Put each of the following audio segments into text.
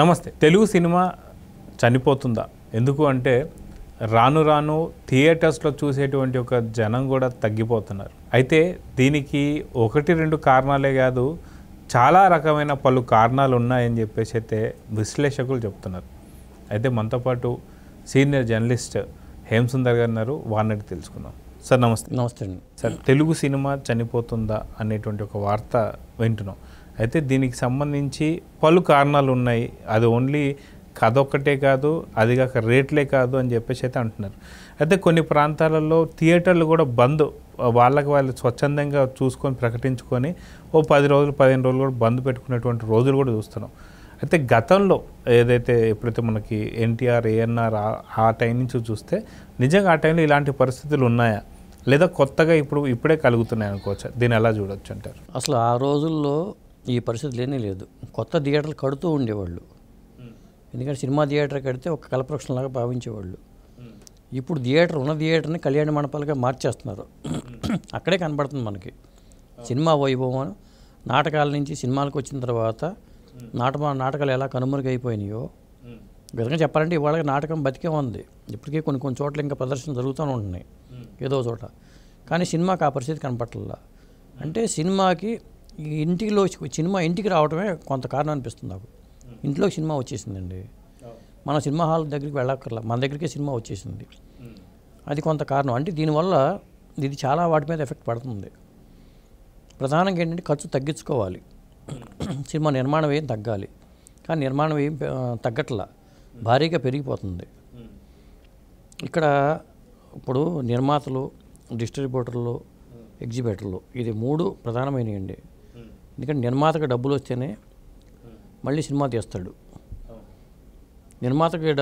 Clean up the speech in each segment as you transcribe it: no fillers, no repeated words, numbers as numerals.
నమస్తే. తెలుగు సినిమా చనిపోతుందా? ఎందుకు అంటే రాను రాను థియేటర్స్లో చూసేటువంటి ఒక జనం కూడా తగ్గిపోతున్నారు. అయితే దీనికి ఒకటి రెండు కారణాలే కాదు, చాలా రకమైన పలు కారణాలు ఉన్నాయని చెప్పేసి అయితే విశ్లేషకులు చెప్తున్నారు. అయితే మనతో పాటు సీనియర్ జర్నలిస్ట్ హేమసుందర్ గారు ఉన్నారు, వారిని తెలుసుకుందాం. సార్ నమస్తే. నమస్తే అండి. సార్, తెలుగు సినిమా చనిపోతుందా అనేటువంటి ఒక వార్త వింటున్నాం. అయితే దీనికి సంబంధించి పలు కారణాలు ఉన్నాయి. అది ఓన్లీ కథ ఒక్కటే కాదు, అది కాక రేట్లే కాదు అని చెప్పేసి అయితే అంటున్నారు. అయితే కొన్ని ప్రాంతాలలో థియేటర్లు కూడా బంద్, వాళ్ళకి వాళ్ళు స్వచ్ఛందంగా చూసుకొని ప్రకటించుకొని 10 రోజులు 15 రోజులు కూడా బంద్ పెట్టుకునేటువంటి రోజులు కూడా చూస్తున్నాం. అయితే గతంలో ఏదైతే ఎప్పుడైతే మనకి ఎన్టీఆర్ ఏఎన్ఆర్ ఆ టైం నుంచి చూస్తే నిజంగా ఆ టైంలో ఇలాంటి పరిస్థితులు ఉన్నాయా, లేదా కొత్తగా ఇప్పుడే కలుగుతున్నాయి అనుకోవచ్చు? దీన్ని ఎలా చూడొచ్చు అంటారు? అసలు ఆ రోజుల్లో ఈ పరిస్థితి లేనే లేదు. కొత్త థియేటర్లు కడుతూ ఉండేవాళ్ళు. ఎందుకంటే సినిమా థియేటర్ కడితే ఒక కలప్రక్షణలాగా భావించేవాళ్ళు. ఇప్పుడు ఉన్న థియేటర్ని కళ్యాణ మండపాలుగా మార్చేస్తున్నారు. అక్కడే కనబడుతుంది మనకి సినిమా వైభవం. నాటకాల నుంచి సినిమాలకు వచ్చిన తర్వాత నాటకాలు ఎలా కనుమరుగైపోయినాయో, విధంగా చెప్పాలంటే ఇవాళ నాటకం బతికే ఉంది. ఇప్పటికీ కొన్ని చోట్ల ఇంకా ప్రదర్శన జరుగుతూనే ఉంటున్నాయి ఏదో చోట. కానీ సినిమాకి ఆ పరిస్థితి కనపట్లా. అంటే సినిమాకి సినిమా ఇంటికి రావడమే కొంత కారణం అనిపిస్తుంది నాకు. ఇంట్లో సినిమా వచ్చేసిందండి, మన సినిమా హాల్ దగ్గరికి వెళ్ళక్కర్లా, మన దగ్గరికే సినిమా వచ్చేసింది. అది కొంత కారణం. అంటే దీనివల్ల ఇది చాలా వాటి మీద ఎఫెక్ట్ పడుతుంది. ప్రధానంగా ఏంటంటే ఖర్చు తగ్గించుకోవాలి, సినిమా నిర్మాణం ఏం తగ్గాలి. కానీ నిర్మాణం ఏం తగ్గట్లా, భారీగా పెరిగిపోతుంది. ఇక్కడ ఇప్పుడు నిర్మాతలు, డిస్ట్రిబ్యూటర్లు, ఎగ్జిబిటర్లు, ఇది 3 ప్రధానమైనవి అండి. ఎందుకంటే నిర్మాతకు డబ్బులు వస్తేనే మళ్ళీ సినిమా తీస్తాడు. నిర్మాతకు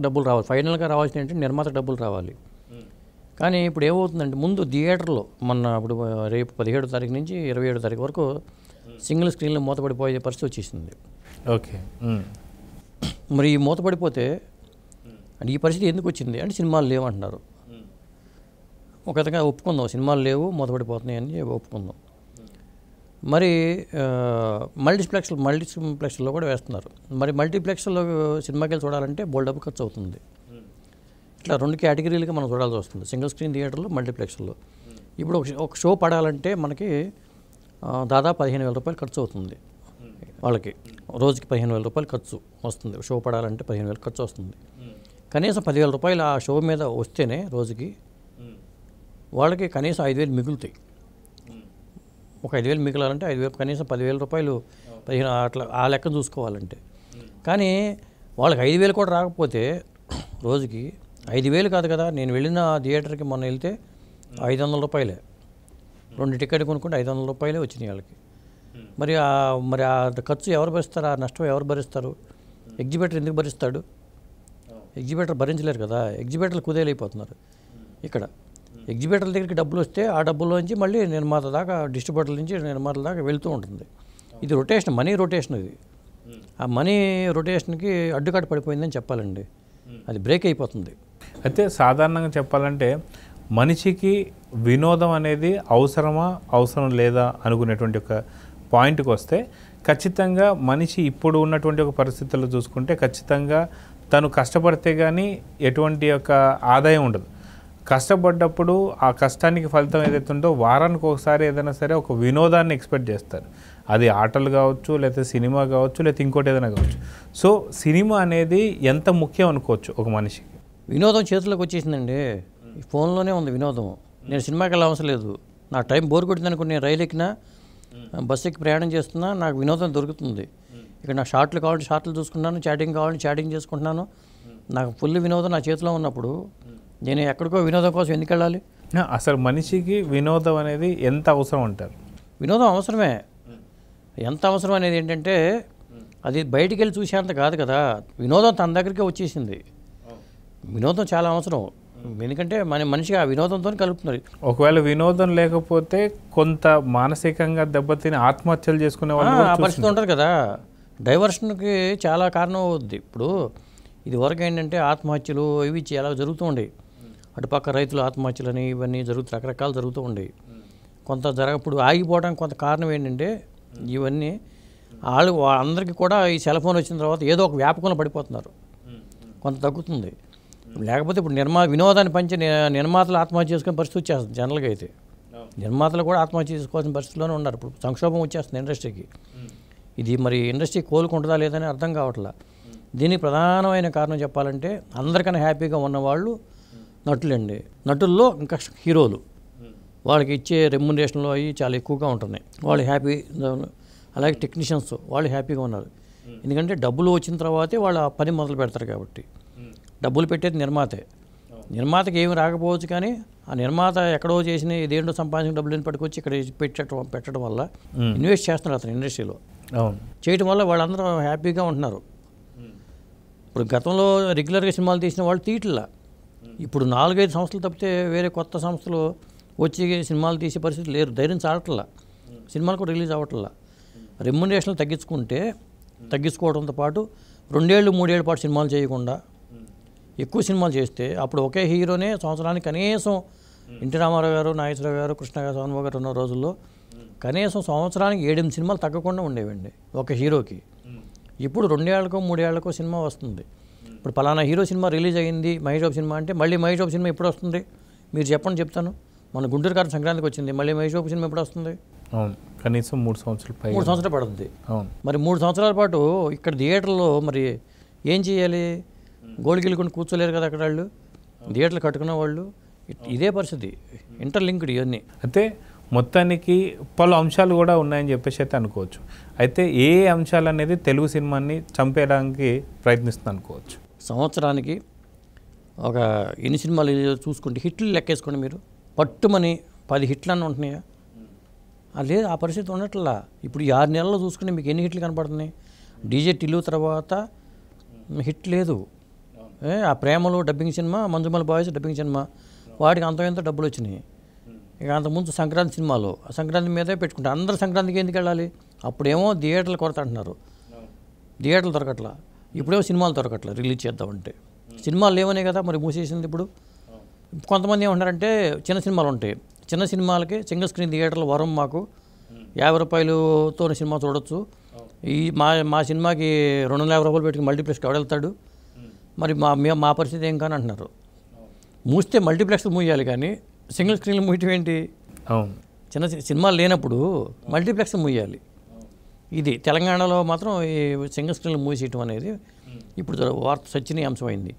డబ్బులు రావాలి, ఫైనల్గా రావాల్సిన ఏంటంటే నిర్మాతకు డబ్బులు రావాలి. కానీ ఇప్పుడు ఏమవుతుందంటే ముందు థియేటర్లో ఇప్పుడు రేపు 17వ తారీఖు నుంచి 27వ తారీఖు వరకు సింగిల్ స్క్రీన్లో మూతపడిపోయే పరిస్థితి వచ్చేసింది. ఓకే. మరి ఈ మూతపడిపోతే అంటే ఈ పరిస్థితి ఎందుకు వచ్చింది అంటే సినిమాలు లేవంటున్నారు. ఒక విధంగా ఒప్పుకుందాం, సినిమాలు లేవు, మూతపడిపోతున్నాయి అని ఒప్పుకుందాం. మరి మల్టీప్లెక్స్లో కూడా వేస్తున్నారు. మరి మల్టీప్లెక్స్లో సినిమాకి వెళ్ళి చూడాలంటే బోల్డ్ డబ్బు ఖర్చు అవుతుంది. ఇట్లా 2 కేటగిరీలుగా మనం చూడాల్సి వస్తుంది, సింగిల్ స్క్రీన్ థియేటర్లో, మల్టీప్లెక్స్లో. ఇప్పుడు ఒక షో పడాలంటే మనకి దాదాపు 15,000 రూపాయలు ఖర్చు అవుతుంది. వాళ్ళకి రోజుకి 15,000 రూపాయలు ఖర్చు వస్తుంది. షో పడాలంటే 15,000 ఖర్చు వస్తుంది. కనీసం 10,000 రూపాయలు ఆ షో మీద వస్తేనే రోజుకి వాళ్ళకి కనీసం 5,000 మిగులుతాయి. ఒక 5,000 మిగిలాలంటే 5,000, కనీసం 10,000 రూపాయలు 15 అట్లా ఆ లెక్క చూసుకోవాలంటే. కానీ వాళ్ళకి 5,000 కూడా రాకపోతే రోజుకి 5,000 కాదు కదా. నేను వెళ్ళిన థియేటర్కి మొన్న వెళ్తే 500 రూపాయలే, 2 టికెట్ కొనుక్కుంటే 500 రూపాయలే వచ్చినాయి వాళ్ళకి. మరి ఆ ఖర్చు ఎవరు భరిస్తారు? ఆ నష్టం ఎవరు భరిస్తారు? ఎగ్జిబిటర్ ఎందుకు భరిస్తాడు? ఎగ్జిబిటర్ భరించలేరు కదా. ఎగ్జిబిటర్లు కుదేలైపోతున్నారు. ఇక్కడ ఎగ్జిబిటర్ల దగ్గరికి డబ్బులు వస్తే ఆ డబ్బుల్లోంచి మళ్ళీ నిర్మాత దాకా, డిస్ట్రిబ్యూటర్ల నుంచి నిర్మాతల దాకా వెళ్తూ ఉంటుంది. ఇది రొటేషన్, మనీ రొటేషన్. ఇది ఆ మనీ రొటేషన్కి అడ్డుకట్ట పడిపోయిందని చెప్పాలండి. అది బ్రేక్ అయిపోతుంది. అయితే సాధారణంగా చెప్పాలంటే మనిషికి వినోదం అనేది అవసరం లేదా అనుకునేటువంటి ఒక పాయింట్కి వస్తే ఖచ్చితంగా మనిషి ఇప్పుడు ఉన్నటువంటి ఒక పరిస్థితుల్లో చూసుకుంటే ఖచ్చితంగా తను కష్టపడితే కానీ ఎటువంటి ఒక ఆదాయం ఉండదు. కష్టపడ్డప్పుడు ఆ కష్టానికి ఫలితం ఏదైతే ఉందో వారానికి ఒకసారి ఏదైనా సరే ఒక వినోదాన్ని ఎక్స్పెక్ట్ చేస్తారు. అది ఆటలు కావచ్చు, లేకపోతే సినిమా కావచ్చు, లేకపోతే ఇంకోటి ఏదైనా కావచ్చు. సో సినిమా అనేది ఎంత ముఖ్యం అనుకోవచ్చు ఒక మనిషికి? వినోదం చేతిలోకి వచ్చేసిందండి. ఈ ఫోన్లోనే ఉంది వినోదం. నేను సినిమాకి వెళ్ళే అవసరం లేదు. నా టైం బోర్ కొట్టింది అనుకుని నేను రైలు ఎక్కినా, బస్సు ఎక్కి ప్రయాణం చేస్తున్నా, నాకు వినోదం దొరుకుతుంది. ఇక్కడ నాకు షార్ట్లు కావాలంటే షార్ట్లు చూసుకుంటున్నాను, చాటింగ్ కావాలంటే చాటింగ్ చేసుకుంటున్నాను. నాకు ఫుల్ వినోదం నా చేతిలో ఉన్నప్పుడు నేను ఎక్కడికో వినోదం కోసం ఎందుకు వెళ్ళాలి? అసలు మనిషికి వినోదం అనేది ఎంత అవసరం అంటారు? వినోదం అవసరమే. ఎంత అవసరం అనేది ఏంటంటే అది బయటికి వెళ్ళి చూసేంత కాదు కదా. వినోదం తన దగ్గరికే వచ్చేసింది. వినోదం చాలా అవసరం. ఎందుకంటే మనిషిగా ఆ వినోదంతో కలుపుతున్నారు. ఒకవేళ వినోదం లేకపోతే కొంత మానసికంగా దెబ్బతిని ఆత్మహత్యలు చేసుకునే వాళ్ళు పరిస్థితి ఉంటుంది కదా. డైవర్షన్కి చాలా కారణం అవుద్ది. ఇప్పుడు ఇది వరకు ఏంటంటే ఆత్మహత్యలు ఇవి చాలా జరుగుతూ ఉండేవి. అటుపక్క రైతుల ఆత్మహత్యలని ఇవన్నీ రకరకాలు జరుగుతూ ఉండేవి. కొంత ఇప్పుడు ఆగిపోవడానికి కొంత కారణం ఏంటంటే ఇవన్నీ వాళ్ళందరికీ కూడా ఈ సెల్ ఫోన్ వచ్చిన తర్వాత ఏదో ఒక వ్యాపకంలో పడిపోతున్నారు, కొంత తగ్గుతుంది. లేకపోతే ఇప్పుడు వినోదాన్ని పంచి నిర్మాతలు ఆత్మహత్య చేసుకునే పరిస్థితి వచ్చేస్తుంది. జనరల్గా అయితే నిర్మాతలు కూడా ఆత్మహత్య చేసుకోవాల్సిన పరిస్థితిలోనే ఉన్నారు. ఇప్పుడు సంక్షోభం వచ్చేస్తుంది ఇండస్ట్రీకి. ఇది మరి ఇండస్ట్రీ కోలుకుంటుందా లేదని అర్థం కావట్లా. దీనికి ప్రధానమైన కారణం చెప్పాలంటే అందరికన్నా హ్యాపీగా ఉన్నవాళ్ళు నటులండి. నటుల్లో ఇంకా హీరోలు వాళ్ళకి ఇచ్చే రెమ్యునరేషన్లో అవి చాలా ఎక్కువగా ఉంటున్నాయి. వాళ్ళు హ్యాపీ. అలాగే టెక్నీషియన్స్ వాళ్ళు హ్యాపీగా ఉన్నారు. ఎందుకంటే డబ్బులు వచ్చిన తర్వాతే వాళ్ళ పని మొదలు పెడతారు కాబట్టి. డబ్బులు పెట్టేది నిర్మాతే. నిర్మాతకి ఏమి రాకపోవచ్చు, కానీ ఆ నిర్మాత ఎక్కడో చేసిన ఇదేంటో సంపాదించిన డబ్బులు పట్టుకొచ్చి ఇక్కడ పెట్టడం వల్ల ఇన్వెస్ట్ చేస్తున్నారు అతను ఇండస్ట్రీలో. చేయటం వల్ల వాళ్ళందరూ హ్యాపీగా ఉంటున్నారు. ఇప్పుడు గతంలో రెగ్యులర్గా సినిమాలు తీసిన వాళ్ళు తీయట్లా. ఇప్పుడు 4-5 సంవత్సరాలు తప్పితే వేరే కొత్త సంస్థలు వచ్చి సినిమాలు తీసే పరిస్థితి లేరు. ధైర్యం చాలట్లా, సినిమాలు కూడా రిలీజ్ అవ్వట్లా. రెమ్యునరేషన్లు తగ్గించుకోవడంతో పాటు 2-3 ఏళ్ళ పాటు సినిమాలు చేయకుండా ఎక్కువ సినిమాలు చేస్తే అప్పుడు ఒకే హీరోనే సంవత్సరానికి కనీసం ఎన్టీ రామారావు గారు, నాగేశ్వరరావు గారు, కృష్ణ గారు, సోమబాబు గారు ఉన్న రోజుల్లో కనీసం సంవత్సరానికి 7-8 సినిమాలు తగ్గకుండా ఉండేవండి ఒక హీరోకి. ఇప్పుడు 2 ఏళ్లకో 3 ఏళ్లకో సినిమా వస్తుంది. ఇప్పుడు పలానా హీరో సినిమా రిలీజ్ అయ్యింది మహేష్ బాబు సినిమా అంటే మళ్ళీ మహేష్ బాబు సినిమా ఎప్పుడు వస్తుంది మీరు చెప్పండి, చెప్తాను. మన గుంటూరు గారు సంక్రాంతికి వచ్చింది, మళ్ళీ మహేష్ బాబు సినిమా ఎప్పుడు వస్తుంది? కనీసం 3 సంవత్సరాలు పడుతుంది. మరి 3 సంవత్సరాల పాటు ఇక్కడ థియేటర్లో మరి ఏం చేయాలి? గోల్కి వెళ్ళుకొని కూర్చోలేరు కదా అక్కడ వాళ్ళు, థియేటర్లు కట్టుకునే వాళ్ళు. ఇదే పరిస్థితి, ఇంటర్లింక్డ్ ఇవన్నీ. అయితే మొత్తానికి పలు అంశాలు కూడా ఉన్నాయని చెప్పేసి అయితే అనుకోవచ్చు. అయితే ఏ అంశాలు అనేది తెలుగు సినిమాని చంపేయడానికి ప్రయత్నిస్తుంది అనుకోవచ్చు? సంవత్సరానికి ఒక ఎన్ని సినిమాలు చూసుకుంటే హిట్లు లెక్కేసుకోండి మీరు, పట్టుమని 10 హిట్లు అన్నీ ఉంటున్నాయా? లేదు, ఆ పరిస్థితి ఉండట్లా. ఇప్పుడు 6 నెలల్లో చూసుకుంటే మీకు ఎన్ని హిట్లు కనపడుతున్నాయి? డీజే టిల్లు తర్వాత హిట్ లేదు. ఆ ప్రేమలో dubbing cinema, Manjummel boys dubbing cinema, వాటికి అంత డబ్బులు వచ్చినాయి. ఇక అంతకుముందు సంక్రాంతి సినిమాలో సంక్రాంతి మీదే పెట్టుకుంటారు అందరూ. సంక్రాంతికి ఎందుకు వెళ్ళాలి? అప్పుడేమో థియేటర్లు కొరత అంటున్నారు, థియేటర్లు దొరకట్లా. ఇప్పుడేమో సినిమాలు దొరకట్లా రిలీజ్ చేద్దామంటే. సినిమాలు లేవనే కదా మరి మూసేసింది. ఇప్పుడు కొంతమంది ఏమంటారంటే చిన్న సినిమాలు ఉంటాయి, చిన్న సినిమాలకి సింగిల్ స్క్రీన్ థియేటర్లు వరం, మాకు 50 రూపాయలతో సినిమా చూడొచ్చు. ఈ మా సినిమాకి 250 రూపాయలు పెట్టుకుని మల్టీప్లెక్స్కి ఎవడెళ్తాడు? మరి మా పరిస్థితి ఏం కానీ అంటున్నారు. మూస్తే మల్టీప్లెక్స్ మూయాలి, కానీ సింగిల్ స్క్రీన్లు మూయటం ఏంటి? చిన్న సినిమాలు లేనప్పుడు మల్టీప్లెక్స్ మూయాలి. ఇది తెలంగాణలో మాత్రం ఈ సింగిల్ స్క్రీన్లు మూసేయటం అనేది ఇప్పుడు వార్త చర్చనీయాంశం అయింది.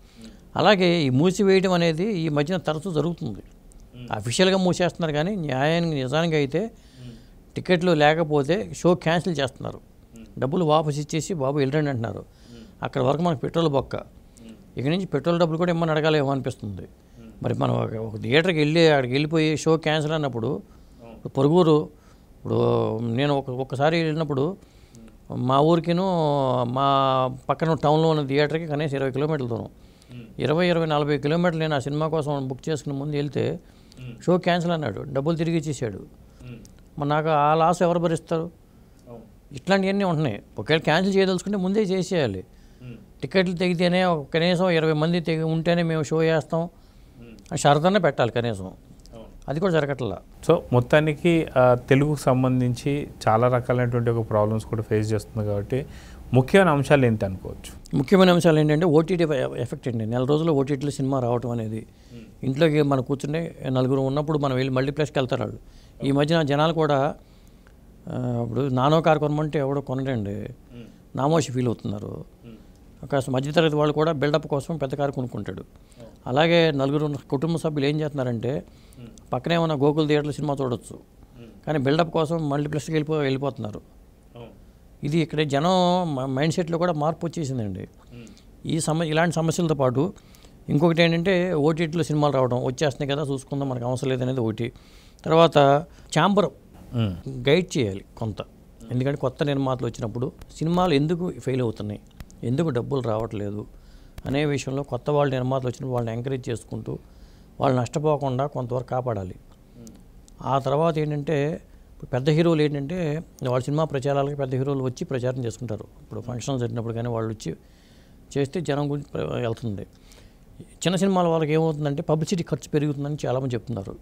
అలాగే ఈ మూసివేయడం అనేది ఈ మధ్యన తరచూ జరుగుతుంది. అఫీషియల్గా మూసేస్తున్నారు, కానీ నిజానికి అయితే టికెట్లు లేకపోతే షో క్యాన్సిల్ చేస్తున్నారు. డబ్బులు వాపస్ ఇచ్చేసి బాబు వెళ్ళండి అంటున్నారు. అక్కడ వరకు మనకు పెట్రోల్ బొక్క. ఇక నుంచి పెట్రోల్ డబ్బులు కూడా ఏమన్నా అడగాలేమో అనిపిస్తుంది. మరి మనం ఒక థియేటర్కి అక్కడికి వెళ్ళిపోయి షో క్యాన్సిల్ అన్నప్పుడు పొరుగురు, ఇప్పుడు నేను ఒక్కసారి వెళ్ళినప్పుడు మా ఊరికిను మా పక్కన టౌన్లో ఉన్న థియేటర్కి కనీసం 20 కిలోమీటర్ల దూరం, 20-40 కిలోమీటర్లు నేను ఆ సినిమా కోసం బుక్ చేసుకుని ముందు వెళ్తే షో క్యాన్సిల్ అన్నాడు, డబ్బులు తిరిగి ఇచ్చేసాడు. మరి నాకు ఆ లాస్ ఎవరు భరిస్తారు? ఇట్లాంటివన్నీ ఉంటున్నాయి. ఒకవేళ క్యాన్సిల్ చేయదలుచుకుంటే ముందే చేసేయాలి. టికెట్లు తెగితేనే కనీసం 20 మంది ఉంటేనే మేము షో చేస్తాం షరతనే పెట్టాలి కనీసం. అది కూడా జరగట్లా. సో మొత్తానికి తెలుగుకు సంబంధించి చాలా రకాలైనటువంటి ఒక ప్రాబ్లమ్స్ కూడా ఫేస్ చేస్తుంది కాబట్టి ముఖ్యమైన అంశాలు ఏంటి అనుకోవచ్చు? ముఖ్యమైన అంశాలు ఏంటంటే ఓటీటీ ఎఫెక్ట్ అండి. 4 రోజుల్లో ఓటీటీలో సినిమా రావటం అనేది. ఇంట్లోకి మనం కూర్చుంటే 4 ఉన్నప్పుడు మనం వెళ్ళి మల్టీప్లెక్స్కి వెళ్తారు వాళ్ళు. ఈ మధ్యన జనాలు కూడా ఇప్పుడు నానో కారు కొనమంటే ఎవడో కొనడండి, నామోషి ఫీల్ అవుతున్నారు. కాస్త మధ్యతరగతి వాళ్ళు కూడా బిల్డప్ కోసం పెద్ద కారు కొనుక్కుంటాడు. అలాగే 4 కుటుంబ సభ్యులు ఏం చేస్తున్నారంటే పక్కనే ఉన్న గోకుల్ థియేటర్లో సినిమా చూడొచ్చు, కానీ బిల్డప్ కోసం మల్టీప్లెక్స్కి వెళ్ళిపోతున్నారు. ఇది ఇక్కడ జనం మైండ్ సెట్లో కూడా మార్పు వచ్చేసిందండి. ఇలాంటి సమస్యలతో పాటు ఇంకొకటి ఏంటంటే ఓటీటీలో సినిమాలు రావడం, వచ్చేస్తున్నాయి కదా చూసుకుందాం మనకు అవసరం లేదనేది ఒకటి. తర్వాత ఛాంబర్ గైడ్ చేయాలి కొంత, ఎందుకంటే కొత్త నిర్మాతలు వచ్చినప్పుడు సినిమాలు ఎందుకు ఫెయిల్ అవుతున్నాయి, ఎందుకు డబ్బులు రావట్లేదు అనే విషయంలో కొత్త వాళ్ళు నిర్మాతలు వచ్చినప్పుడు వాళ్ళని ఎంకరేజ్ చేసుకుంటూ వాళ్ళు నష్టపోకుండా కొంతవరకు కాపాడాలి. ఆ తర్వాత ఏంటంటే పెద్ద హీరోలు ఏంటంటే వాళ్ళ సినిమా ప్రచారాలకి పెద్ద హీరోలు వచ్చి ప్రచారం చేసుకుంటారు. ఇప్పుడు ఫంక్షన్లు జరిగినప్పుడు కానీ వాళ్ళు వచ్చి చేస్తే జనం గురించి వెళ్తుంది. చిన్న సినిమాల వాళ్ళకి ఏమవుతుందంటే పబ్లిసిటీ ఖర్చు పెరుగుతుందని చాలామంది చెప్తున్నారు.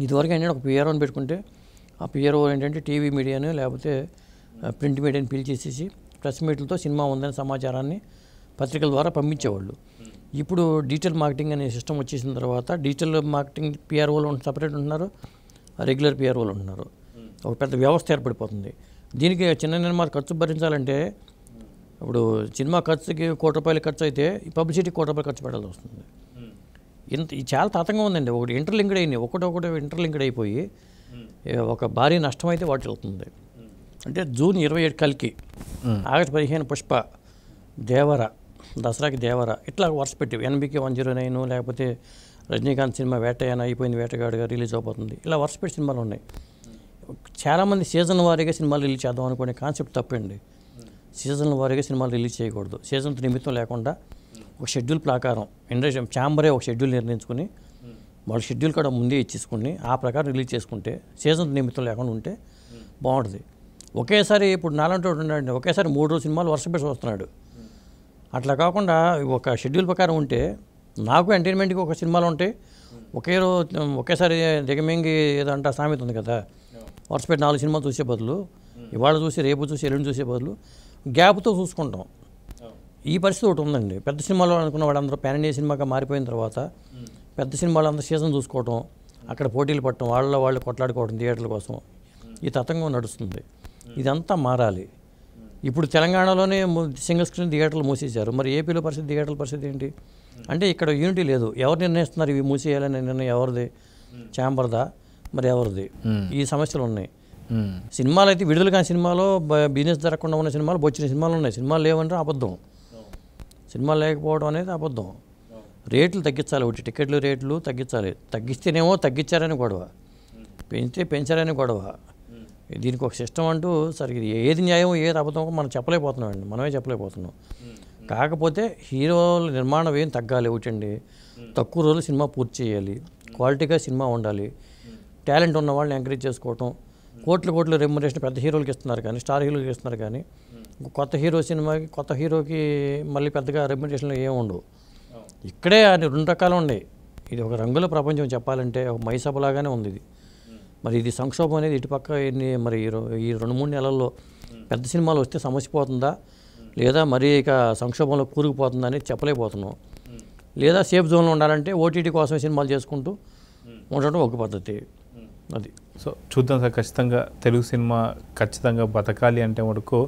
ఇదివరకు ఏంటంటే ఒక పిఆర్ఓని పెట్టుకుంటే ఆ పిఆర్ఓ ఏంటంటే టీవీ మీడియాను లేకపోతే ప్రింట్ మీడియాని పిలిచేసేసి ప్రెస్ మీట్లతో సినిమా ఉందనే సమాచారాన్ని పత్రికల ద్వారా పంపించేవాళ్ళు. ఇప్పుడు డిజిటల్ మార్కెటింగ్ అనే సిస్టమ్ వచ్చేసిన తర్వాత డిజిటల్ మార్కెటింగ్ పిఆర్ఓలు సపరేట్ ఉంటున్నారు, రెగ్యులర్ పిఆర్ఓలు ఉంటున్నారు. ఒక పెద్ద వ్యవస్థ ఏర్పడిపోతుంది. దీనికి చిన్న నిర్మాత ఖర్చు భరించాలంటే ఇప్పుడు సినిమా ఖర్చుకి ₹1,00,00,000 ఖర్చు అయితే ఈ పబ్లిసిటీకి ₹1,00,00,000 ఖర్చు పెట్టాల్సి వస్తుంది. ఇది చాలా తతంగా ఉందండి. ఒకటి ఇంటర్లింక్డ్ అయినాయి, ఒకటి ఇంటర్లింక్డ్ అయిపోయి ఒక భారీ నష్టం అయితే వాటి అవుతుంది. అంటే జూన్ 27 కల్కి, ఆగస్టు 15 పుష్ప, దేవర, దసరాకి దేవర, ఇట్లా వరుస పెట్టి NBK 109 లేకపోతే రజనీకాంత్ సినిమా వేటయ్యన అయిపోయింది, వేటగాడుగా రిలీజ్ అయిపోతుంది. ఇలా వరుస పెట్టి సినిమాలు ఉన్నాయి. చాలామంది సీజన్ వారీగా సినిమాలు రిలీజ్ చేద్దాం అనుకునే కాన్సెప్ట్ తప్పండి. సీజన్ల వారీగా సినిమాలు రిలీజ్ చేయకూడదు. సీజన్ నిమిత్తం లేకుండా ఒక షెడ్యూల్ ప్రకారం ఇండస్ట్రీ ఛాంబరే ఒక షెడ్యూల్ నిర్ణయించుకుని వాళ్ళ షెడ్యూల్ కూడా ముందే ఇచ్చేసుకుని ఆ ప్రకారం రిలీజ్ చేసుకుంటే సీజన్ నిమిత్తం లేకుండా ఉంటే బాగుంటుంది. ఒకేసారి ఇప్పుడు నాలంటి ఉన్నాడు, ఒకేసారి 3 రోజు సినిమాలు వరుస పెట్టి వస్తున్నాడు. అట్లా కాకుండా ఒక షెడ్యూల్ ప్రకారం ఉంటే నాకు ఎంటర్టైన్మెంట్కి ఒక సినిమాలు ఉంటాయి. ఒకేసారి దిగమింగి ఏదంటే సామెత ఉంది కదా, వరుస పెట్టి 4 సినిమాలు చూసే బదులు ఇవాళ చూసి రేపు చూసి ఎల్లుండి చూసే బదులు గ్యాప్తో చూసుకుంటాం. ఈ పరిస్థితి ఒకటి ఉందండి. పెద్ద సినిమాలు అనుకున్న వాళ్ళందరూ పాన్ ఇండియా సినిమాగా మారిపోయిన తర్వాత పెద్ద సినిమాలు అందరూ సీజన్ చూసుకోవటం, అక్కడ పోటీలు పట్టడం, వాళ్ళు కొట్లాడుకోవడం థియేటర్ల కోసం, ఈ తతంగం నడుస్తుంది. ఇదంతా మారాలి. ఇప్పుడు తెలంగాణలోనే సింగిల్ స్క్రీన్ థియేటర్లు మూసేశారు. మరి ఏపీలో పరిస్థితి, థియేటర్ల పరిస్థితి ఏంటి అంటే ఇక్కడ యూనిటీ లేదు. ఎవరు నిర్ణయిస్తున్నారు ఇవి మూసేయాలని నిర్ణయం? ఎవరిది? ఛాంబర్దా? మరి ఎవరిది? ఈ సమస్యలు ఉన్నాయి. సినిమాలు అయితే విడుదల కాని సినిమాలో బిజినెస్ జరగకుండా ఉన్న సినిమాలు బొచ్చిన సినిమాలు ఉన్నాయి. సినిమాలు లేవంటే అబద్ధం. సినిమాలు లేకపోవడం అనేది అబద్ధం. రేట్లు తగ్గించాలి, ఒకటి టికెట్లు రేట్లు తగ్గించాలి. తగ్గిస్తేనేమో తగ్గించారని గొడవ, పెంచితే పెంచారని గొడవ. దీనికి ఒక సిస్టమ్ అంటూ సరిగ్గా ఏది న్యాయం ఏది అబద్ధం మనం చెప్పలేకపోతున్నాం అండి, మనమే చెప్పలేకపోతున్నాం. కాకపోతే హీరోల నిర్మాణం ఏం తగ్గాలి, ఒకటండి తక్కువ రోజులు సినిమా పూర్తి చేయాలి, క్వాలిటీగా సినిమా ఉండాలి, టాలెంట్ ఉన్న వాళ్ళని ఎంకరేజ్ చేసుకోవటం. కోట్లు రెమ్యునరేషన్ పెద్ద హీరోలకి ఇస్తున్నారు కానీ, స్టార్ హీరోలకి ఇస్తున్నారు కానీ, కొత్త హీరో సినిమాకి కొత్త హీరోకి మళ్ళీ పెద్దగా రెమ్యునరేషన్లు ఏమి ఉండవు. ఇక్కడే 2 రకాలు ఉన్నాయి. ఇది ఒక రంగుల ప్రపంచం చెప్పాలంటే ఒక మైసభలాగానే ఉంది ఇది. మరి ఇది సంక్షోభం అనేది ఇటుపక్క మరి ఈ 2-3 నెలల్లో పెద్ద సినిమాలు వస్తే సమస్య పోతుందా, లేదా మరి ఇక సంక్షోభంలో కూరుకుపోతుందా అనేది చెప్పలేకపోతున్నాం. లేదా సేఫ్ జోన్లో ఉండాలంటే OTT కోసం సినిమాలు చేసుకుంటూ ఉండటం ఒక పద్ధతి. అది సో చూద్దాం సార్. ఖచ్చితంగా తెలుగు సినిమా ఖచ్చితంగా బతకాలి అంటే మటుకు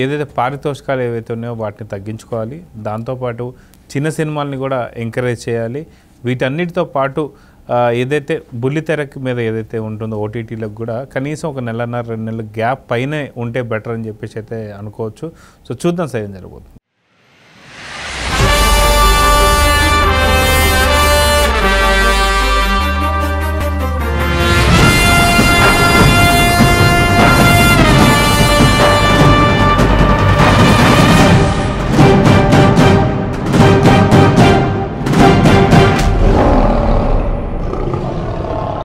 ఏదైతే పారితోషికాలు ఏవైతే ఉన్నాయో వాటిని తగ్గించుకోవాలి. దాంతోపాటు చిన్న సినిమాల్ని కూడా ఎంకరేజ్ చేయాలి. వీటన్నిటితో పాటు ఏదైతే బుల్లితెరకి మీద ఏదైతే ఉంటుందో OTTలకు కూడా కనీసం 1 నెలన్నర 2 నెలల గ్యాప్ పైనే ఉంటే బెటర్ అని చెప్పేసి అయితే అనుకోవచ్చు. సో చూద్దాం సార్ ఏం జరగబోతుంది.